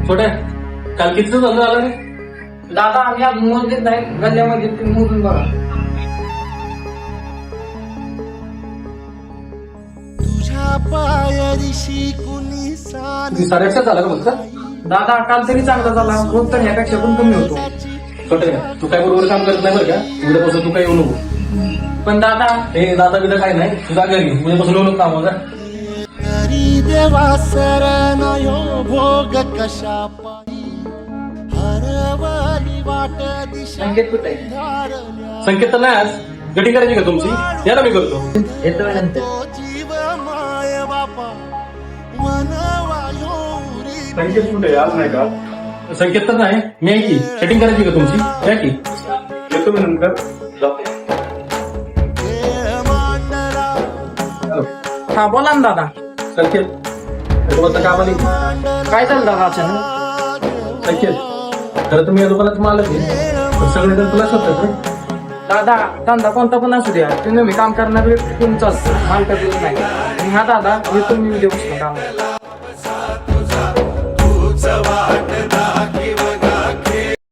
छोट्या काल कितीचं धंदा झाला रे? दादा आम्ही आज मोजलेत नाही गल्ल्यामध्ये तुम्ही मोजून बघा. किती 8.5 झाला का फक्त? दादा काल तरी चांगला झाला, रोज तर ह्यापेक्षा पण कमी होतो. छोट्या तू काय बरोबर काम करत नाही बरं का? उद्यापासून तू काय येऊ नको. पण दादा हे दादा बिदा काय नाही, तुझा घरी उद्यापासून येऊ नको कामावर जा. देवा सरनयो भोग कशा पायी हरवली वाट दिशा संकेत कुठे आहे? संकेत तर नाही आज. गटी करायची का तुमची? या ना मी करतो. येतोय नंतर. जीव माय बापा वनवायोरी संकेत कुठे आज नाही का? संकेत तर नाही, मी आहे की. सेटिंग करायची का तुमची? या की. येतो मी नंतर जातो. मांडला हॅलो. हा बोला ना दादा. संकेत तुम्हाला काम आली. काय झालं दादा अचानक? संकेत खरं तुम्ही या दुकानात मालक आहे, पण सगळे जण तुला शोधतात रे. दादा धंदा कोणता पण असू द्या, तुम्ही काम करणार तुमचाच मालकाचं नाही. आणि हा दादा हे तुम्ही उद्या बसलो काम.